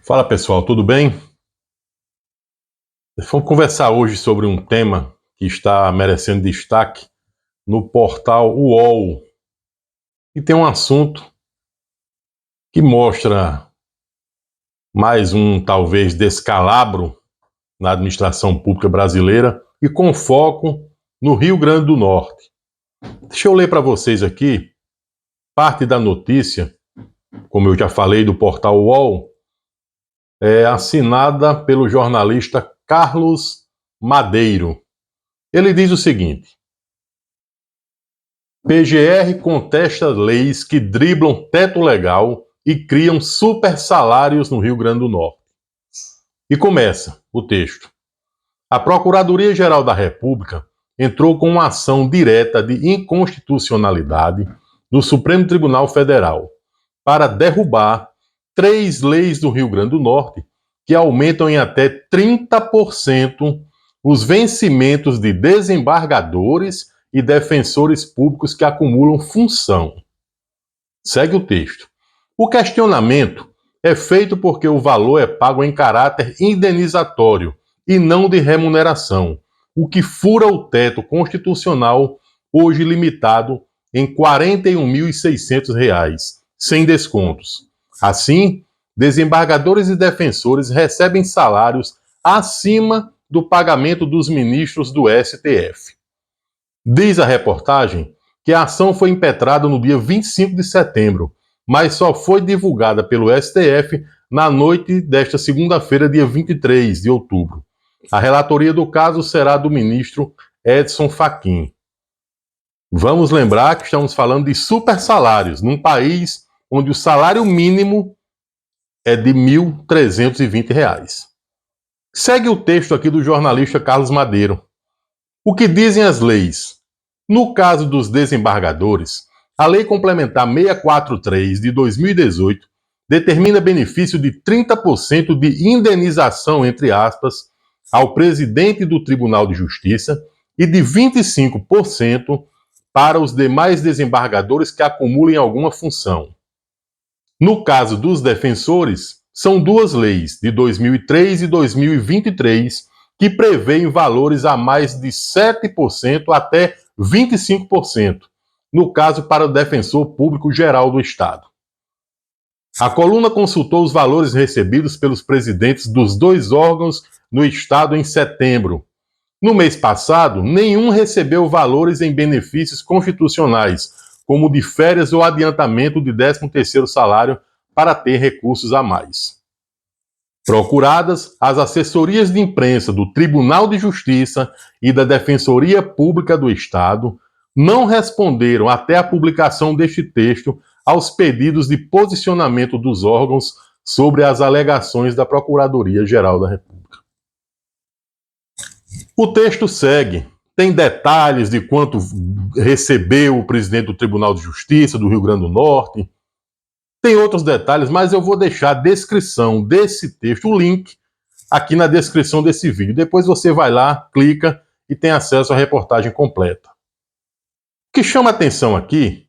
Fala pessoal, tudo bem? Vamos conversar hoje sobre um tema que está merecendo destaque no portal UOL. E tem um assunto que mostra mais um, talvez, descalabro na administração pública brasileira e com foco no Rio Grande do Norte. Deixa eu ler para vocês aqui parte da notícia, como eu já falei, do portal UOL, assinada pelo jornalista Carlos Madeiro. Ele diz o seguinte: PGR contesta leis que driblam teto legal e criam super salários no Rio Grande do Norte. E começa o texto. A Procuradoria-Geral da República entrou com uma ação direta de inconstitucionalidade no Supremo Tribunal Federal para derrubar 3 leis do Rio Grande do Norte que aumentam em até 30% os vencimentos de desembargadores e defensores públicos que acumulam função. Segue o texto. O questionamento é feito porque o valor é pago em caráter indenizatório e não de remuneração, o que fura o teto constitucional, hoje limitado em R$ 41.600, sem descontos. Assim, desembargadores e defensores recebem salários acima do pagamento dos ministros do STF. Diz a reportagem que a ação foi impetrada no dia 25 de setembro, mas só foi divulgada pelo STF na noite desta segunda-feira, dia 23 de outubro. A relatoria do caso será do ministro Edson Fachin. Vamos lembrar que estamos falando de super salários, num país onde o salário mínimo é de R$ 1.320. Segue o texto aqui do jornalista Carlos Madeiro. O que dizem as leis? No caso dos desembargadores, a Lei Complementar 643 de 2018 determina benefício de 30% de indenização, entre aspas, ao presidente do Tribunal de Justiça e de 25% para os demais desembargadores que acumulem alguma função. No caso dos defensores, são 2 leis, de 2003 e 2023, que prevêem valores a mais de 7% até 25%, no caso para o defensor público geral do Estado. A coluna consultou os valores recebidos pelos presidentes dos 2 órgãos no Estado em setembro. No mês passado, nenhum recebeu valores em benefícios constitucionais, como de férias ou adiantamento de 13º salário para ter recursos a mais. Procuradas, as assessorias de imprensa do Tribunal de Justiça e da Defensoria Pública do Estado não responderam até a publicação deste texto aos pedidos de posicionamento dos órgãos sobre as alegações da Procuradoria-Geral da República. O texto segue. Tem detalhes de quanto recebeu o presidente do Tribunal de Justiça do Rio Grande do Norte. Tem outros detalhes, mas eu vou deixar a descrição desse texto, o link, aqui na descrição desse vídeo. Depois você vai lá, clica e tem acesso à reportagem completa. O que chama atenção aqui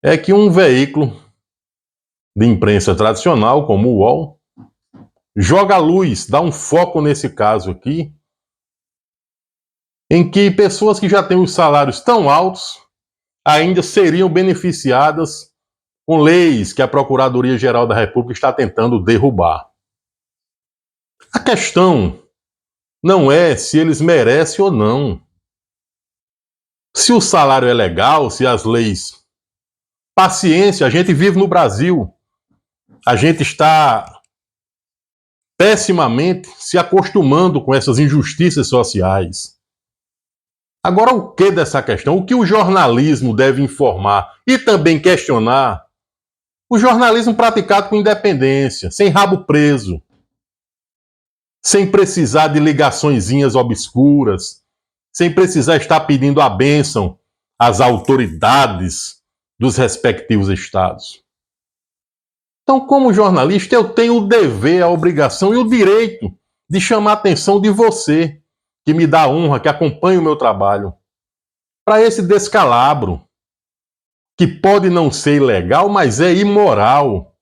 é que um veículo de imprensa tradicional, como o UOL, joga a luz, dá um foco nesse caso aqui, em que pessoas que já têm os salários tão altos ainda seriam beneficiadas com leis que a Procuradoria-Geral da República está tentando derrubar. A questão não é se eles merecem ou não. Se o salário é legal, se as leis... Paciência, a gente vive no Brasil. A gente está pessimamente se acostumando com essas injustiças sociais. Agora, o que dessa questão? O que o jornalismo deve informar e também questionar? O jornalismo praticado com independência, sem rabo preso, sem precisar de ligaçõezinhas obscuras, sem precisar estar pedindo a bênção às autoridades dos respectivos estados. Então, como jornalista, eu tenho o dever, a obrigação e o direito de chamar a atenção de você, que me dá honra, que acompanha o meu trabalho, para esse descalabro. que pode não ser ilegal, mas é imoral.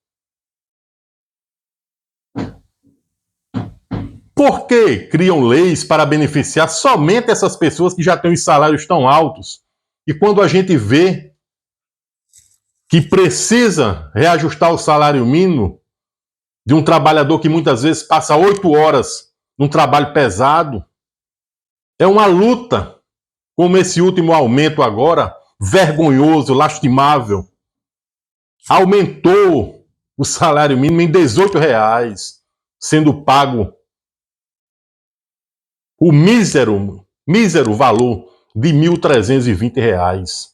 Por que criam leis para beneficiar somente essas pessoas que já têm os salários tão altos? E quando a gente vê que precisa reajustar o salário mínimo de um trabalhador que muitas vezes passa 8 horas num trabalho pesado, é uma luta, como esse último aumento agora, vergonhoso, lastimável. Aumentou o salário mínimo em R$ 18, sendo pago o mísero valor de R$ 1.320.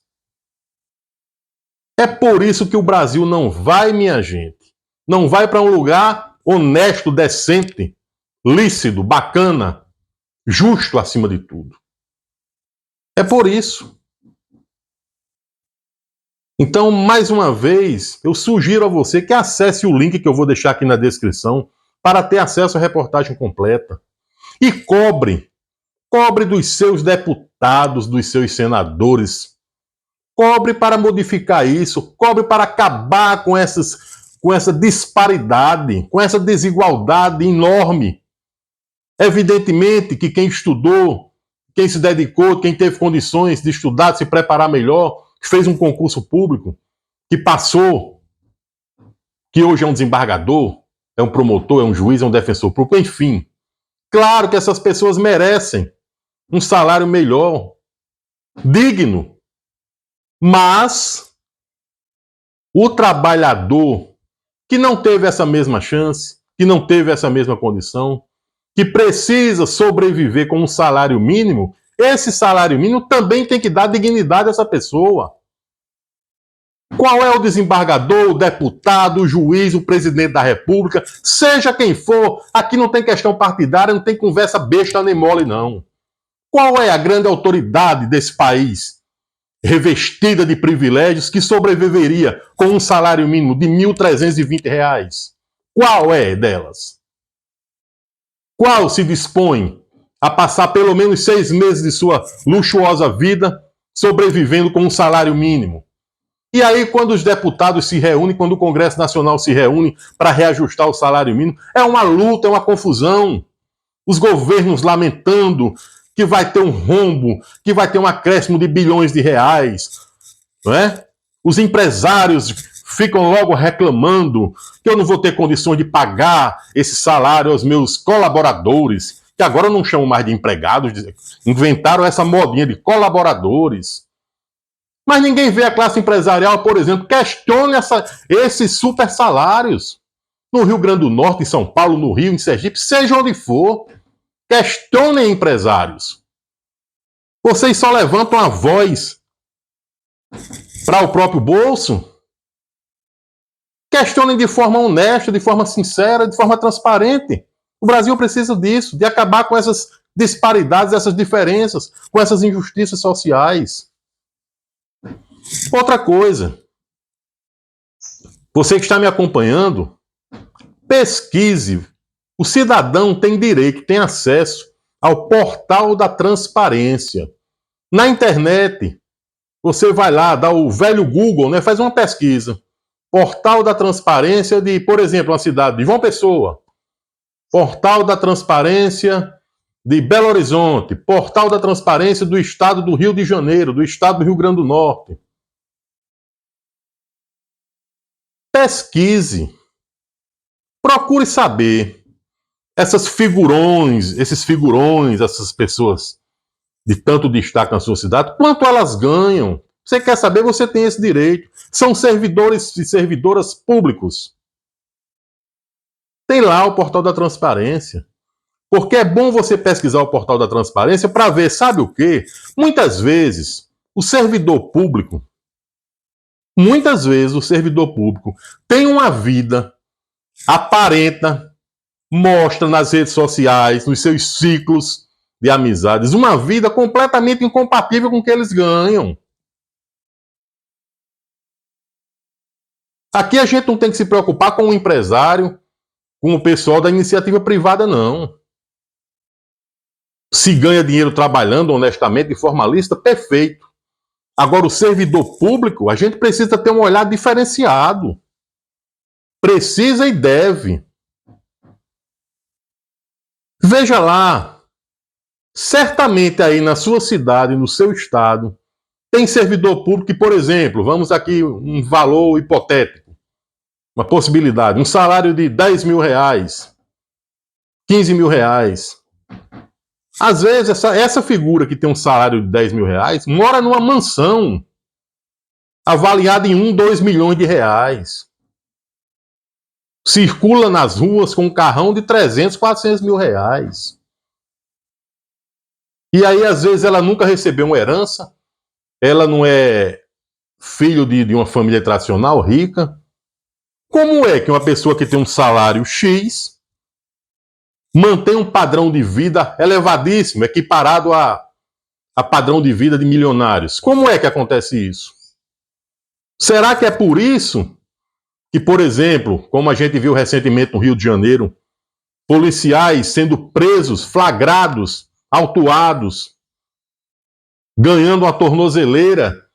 É por isso que o Brasil não vai, minha gente. Não vai para um lugar honesto, decente, lícito, bacana, justo acima de tudo. É por isso. Então, mais uma vez, eu sugiro a você que acesse o link que eu vou deixar aqui na descrição para ter acesso à reportagem completa. E cobre dos seus deputados, dos seus senadores. Cobre para modificar isso, cobre para acabar com essa disparidade, com essa desigualdade enorme. Evidentemente que quem estudou, quem se dedicou, quem teve condições de estudar, de se preparar melhor, que fez um concurso público, que passou, que hoje é um desembargador, é um promotor, é um juiz, é um defensor público, enfim. Claro que essas pessoas merecem um salário melhor, digno. Mas o trabalhador que não teve essa mesma chance, que não teve essa mesma condição, que precisa sobreviver com um salário mínimo, esse salário mínimo também tem que dar dignidade a essa pessoa. Qual é o desembargador, o deputado, o juiz, o presidente da República, seja quem for, aqui não tem questão partidária, não tem conversa besta nem mole, não. Qual é a grande autoridade desse país, revestida de privilégios, que sobreviveria com um salário mínimo de R$ 1.320? Qual é delas? Qual se dispõe a passar pelo menos 6 meses de sua luxuosa vida sobrevivendo com um salário mínimo? E aí, quando os deputados se reúnem, quando o Congresso Nacional se reúne para reajustar o salário mínimo, é uma luta, é uma confusão. Os governos lamentando que vai ter um rombo, que vai ter um acréscimo de bilhões de reais, não é? Os empresários ficam logo reclamando que eu não vou ter condições de pagar esse salário aos meus colaboradores, que agora eu não chamo mais de empregados, inventaram essa modinha de colaboradores. Mas ninguém vê a classe empresarial, por exemplo, questione esses super salários. No Rio Grande do Norte, em São Paulo, no Rio, em Sergipe, seja onde for, questionem empresários. Vocês só levantam a voz para o próprio bolso. Questionem de forma honesta, de forma sincera, de forma transparente. O Brasil precisa disso, de acabar com essas disparidades, essas diferenças, com essas injustiças sociais. Outra coisa, você que está me acompanhando, pesquise. O cidadão tem direito, tem acesso ao portal da transparência. Na internet, você vai lá, dá o velho Google, né, faz uma pesquisa. Portal da transparência de, por exemplo, uma cidade de João Pessoa. Portal da transparência de Belo Horizonte. Portal da transparência do estado do Rio de Janeiro, do estado do Rio Grande do Norte. Pesquise. Procure saber. Esses figurões, essas pessoas de tanto destaque na sua cidade, quanto elas ganham. Você quer saber, você tem esse direito. São servidores e servidoras públicos. Tem lá o portal da transparência. Porque é bom você pesquisar o portal da transparência para ver, sabe o quê? Muitas vezes o servidor público tem uma vida, aparenta, mostra nas redes sociais, nos seus ciclos de amizades, uma vida completamente incompatível com o que eles ganham. Aqui a gente não tem que se preocupar com o empresário, com o pessoal da iniciativa privada, não. Se ganha dinheiro trabalhando honestamente, de forma lícita, perfeito. Agora, o servidor público, a gente precisa ter um olhar diferenciado. Precisa e deve. Veja lá, certamente aí na sua cidade, no seu estado, tem servidor público que, por exemplo, vamos aqui um valor hipotético, uma possibilidade, um salário de 10 mil reais, 15 mil reais. Às vezes, essa figura que tem um salário de 10 mil reais mora numa mansão avaliada em 1, 2 milhões de reais. Circula nas ruas com um carrão de 300, 400 mil reais. E aí, às vezes, ela nunca recebeu uma herança, ela não é filho de uma família tradicional rica. Como é que uma pessoa que tem um salário X mantém um padrão de vida elevadíssimo, equiparado a padrão de vida de milionários? Como é que acontece isso? Será que é por isso que, por exemplo, como a gente viu recentemente no Rio de Janeiro, policiais sendo presos, flagrados, autuados, ganhando uma tornozeleira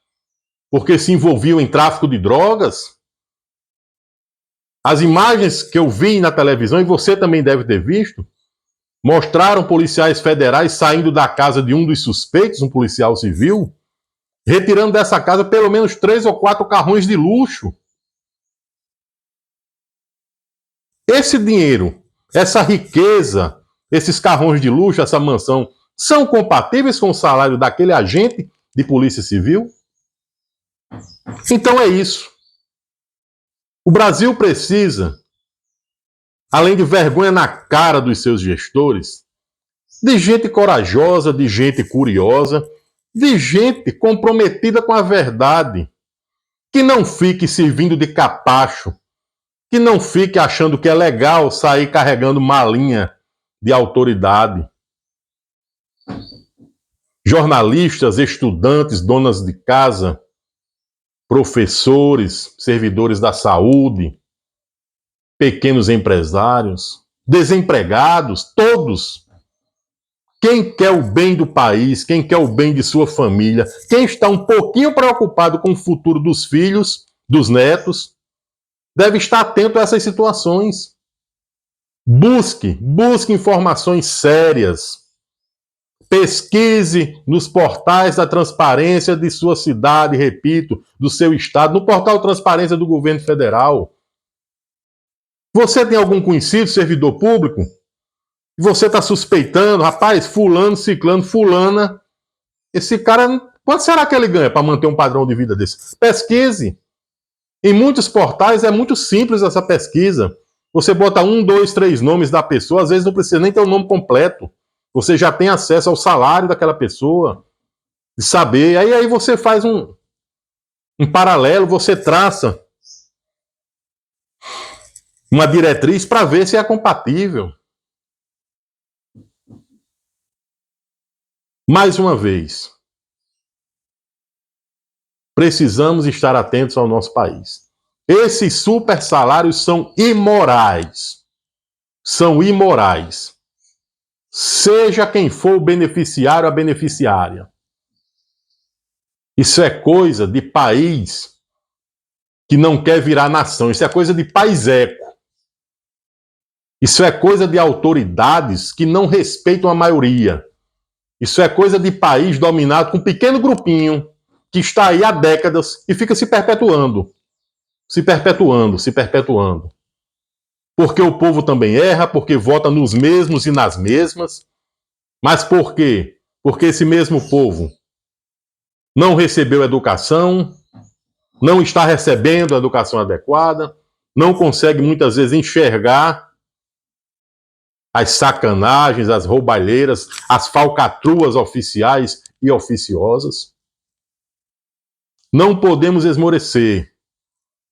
porque se envolviam em tráfico de drogas? As imagens que eu vi na televisão, e você também deve ter visto, mostraram policiais federais saindo da casa de um dos suspeitos, um policial civil, retirando dessa casa pelo menos 3 ou 4 carrões de luxo. Esse dinheiro, essa riqueza, esses carrões de luxo, essa mansão, são compatíveis com o salário daquele agente de polícia civil? Então é isso. O Brasil precisa, além de vergonha na cara dos seus gestores, de gente corajosa, de gente curiosa, de gente comprometida com a verdade, que não fique servindo de capacho, que não fique achando que é legal sair carregando malinha de autoridade. Jornalistas, estudantes, donas de casa, professores, servidores da saúde, pequenos empresários, desempregados, todos. Quem quer o bem do país, quem quer o bem de sua família, quem está um pouquinho preocupado com o futuro dos filhos, dos netos, deve estar atento a essas situações. Busque informações sérias. Pesquise nos portais da transparência de sua cidade, repito, do seu estado, no portal Transparência do Governo Federal. Você tem algum conhecido, servidor público? E você está suspeitando, rapaz, fulano, ciclano, fulana, esse cara, quanto será que ele ganha para manter um padrão de vida desse? Pesquise. Em muitos portais é muito simples essa pesquisa. Você bota 1, 2, 3 nomes da pessoa, às vezes não precisa nem ter o nome completo. Você já tem acesso ao salário daquela pessoa, de saber. Aí você faz um paralelo, você traça uma diretriz para ver se é compatível. Mais uma vez, precisamos estar atentos ao nosso país. Esses super salários são imorais. São imorais. Seja quem for o beneficiário, a beneficiária. Isso é coisa de país que não quer virar nação. Isso é coisa de paiseco. Isso é coisa de autoridades que não respeitam a maioria. Isso é coisa de país dominado com um pequeno grupinho que está aí há décadas e fica se perpetuando. Se perpetuando, se perpetuando. Porque o povo também erra, porque vota nos mesmos e nas mesmas. Mas por quê? Porque esse mesmo povo não recebeu educação, não está recebendo a educação adequada, não consegue muitas vezes enxergar as sacanagens, as roubalheiras, as falcatruas oficiais e oficiosas. Não podemos esmorecer.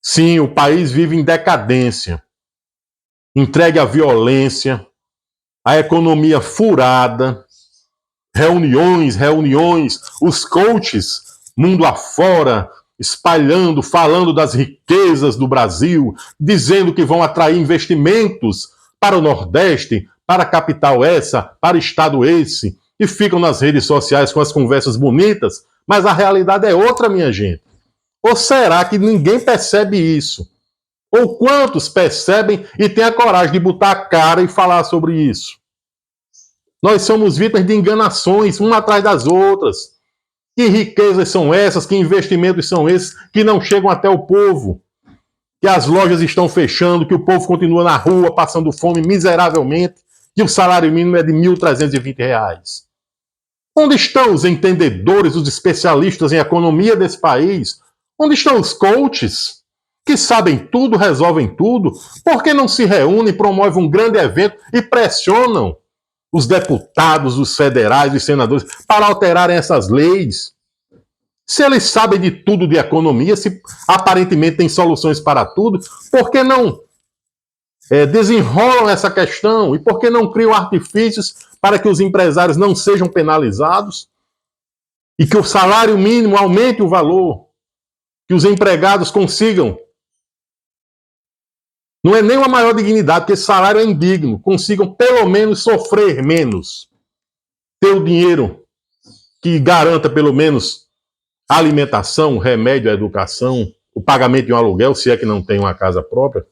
Sim, o país vive em decadência, entregue à violência, à economia furada, reuniões, os coaches, mundo afora, espalhando, falando das riquezas do Brasil, dizendo que vão atrair investimentos para o Nordeste, para a capital essa, para o estado esse, e ficam nas redes sociais com as conversas bonitas, Mas a realidade é outra, minha gente. Ou será que ninguém percebe isso? Ou quantos percebem e têm a coragem de botar a cara e falar sobre isso? Nós somos vítimas de enganações, uma atrás das outras. Que riquezas são essas? Que investimentos são esses que não chegam até o povo? Que as lojas estão fechando, que o povo continua na rua passando fome miseravelmente, que o salário mínimo é de R$ 1.320. Onde estão os entendedores, os especialistas em economia desse país? Onde estão os coaches que sabem tudo, resolvem tudo? Por que não se reúnem, promovem um grande evento e pressionam os deputados, os federais, os senadores para alterarem essas leis? Se eles sabem de tudo de economia, se aparentemente têm soluções para tudo, por que não desenrolam essa questão? E por que não criam artifícios para que os empresários não sejam penalizados? E que o salário mínimo aumente o valor? Que os empregados consigam, não é nem uma maior dignidade, porque esse salário é indigno, consigam pelo menos sofrer menos, ter o dinheiro que garanta pelo menos a alimentação, o remédio, a educação, o pagamento de um aluguel, se é que não tem uma casa própria.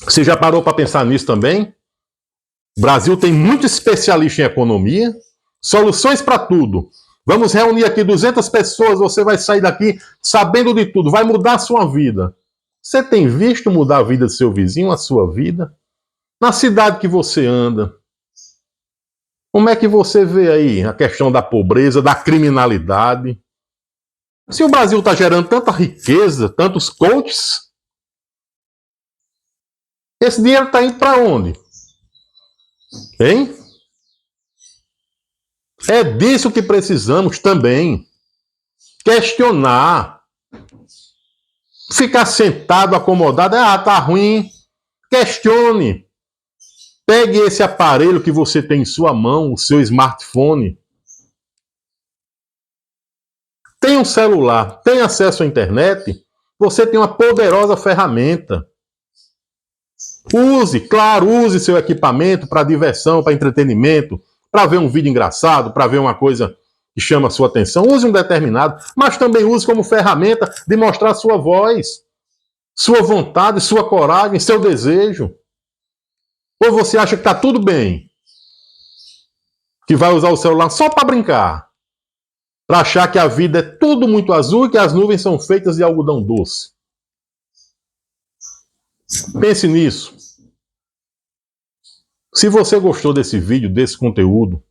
Você já parou para pensar nisso também? O Brasil tem muito especialista em economia, soluções para tudo. Vamos reunir aqui 200 pessoas, você vai sair daqui sabendo de tudo, vai mudar a sua vida. Você tem visto mudar a vida do seu vizinho, a sua vida? Na cidade que você anda, como é que você vê aí a questão da pobreza, da criminalidade? Se o Brasil está gerando tanta riqueza, tantos coaches, esse dinheiro está indo para onde? Hein? É disso que precisamos também. Questionar. Ficar sentado, acomodado, tá ruim. Questione. Pegue esse aparelho que você tem em sua mão, o seu smartphone. Tem um celular, tem acesso à internet, você tem uma poderosa ferramenta. Use, claro, use seu equipamento para diversão, para entretenimento, para ver um vídeo engraçado, para ver uma coisa que chama a sua atenção. Use um determinado, mas também use como ferramenta de mostrar sua voz, sua vontade, sua coragem, seu desejo. Ou você acha que está tudo bem? Que vai usar o celular só para brincar? Para achar que a vida é tudo muito azul e que as nuvens são feitas de algodão doce? Pense nisso. Se você gostou desse vídeo, desse conteúdo,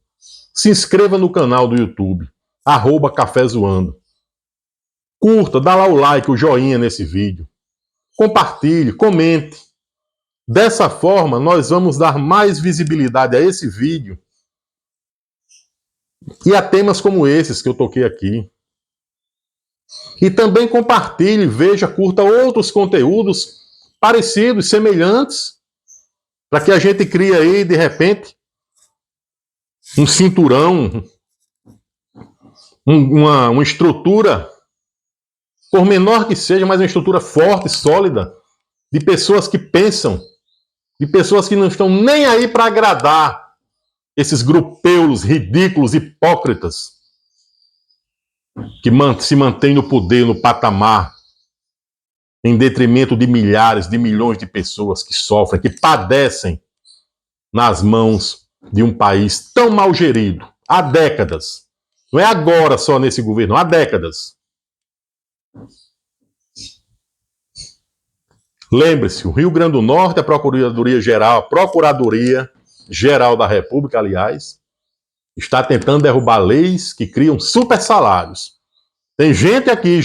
se inscreva no canal do YouTube, @cafézoando. Curta, dá lá o like, o joinha nesse vídeo. Compartilhe, comente. Dessa forma, nós vamos dar mais visibilidade a esse vídeo e a temas como esses que eu toquei aqui. E também compartilhe, veja, curta outros conteúdos parecidos, semelhantes, para que a gente crie aí, de repente, um cinturão, uma estrutura, por menor que seja, mas uma estrutura forte, sólida, de pessoas que pensam, de pessoas que não estão nem aí para agradar esses grupeulos ridículos, hipócritas, que se mantêm no poder, no patamar, em detrimento de milhares, de milhões de pessoas que sofrem, que padecem nas mãos de um país tão mal gerido, há décadas. Não é agora só nesse governo, há décadas. Lembre-se, o Rio Grande do Norte, a Procuradoria Geral da República, aliás, está tentando derrubar leis que criam super salários. Tem gente aqui,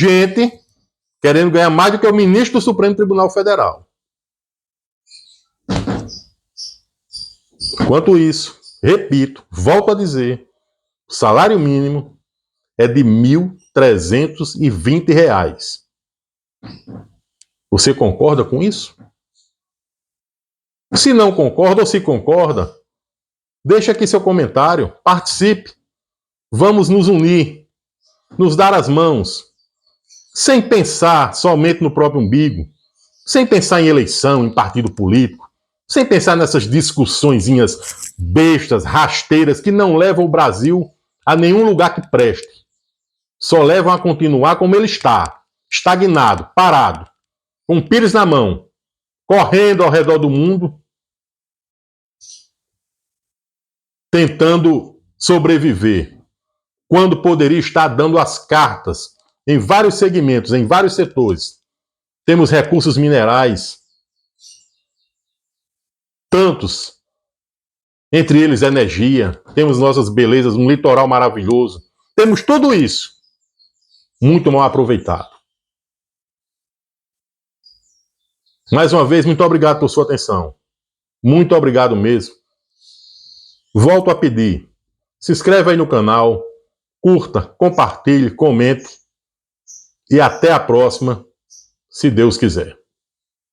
querendo ganhar mais do que o ministro do Supremo Tribunal Federal. Enquanto isso, repito, volto a dizer, o salário mínimo é de R$ 1.320. Você concorda com isso? Se não concorda ou se concorda, deixe aqui seu comentário, participe. Vamos nos unir, nos dar as mãos, sem pensar somente no próprio umbigo, sem pensar em eleição, em partido político, sem pensar nessas discussõezinhas bestas, rasteiras, que não levam o Brasil a nenhum lugar que preste. Só levam a continuar como ele está, estagnado, parado, com um pires na mão, correndo ao redor do mundo, tentando sobreviver, quando poderia estar dando as cartas em vários segmentos, em vários setores. Temos recursos minerais, tantos, entre eles energia, temos nossas belezas, um litoral maravilhoso, temos tudo isso, muito mal aproveitado. Mais uma vez, muito obrigado por sua atenção. Muito obrigado mesmo. Volto a pedir, se inscreve aí no canal, curta, compartilhe, comente e até a próxima, se Deus quiser.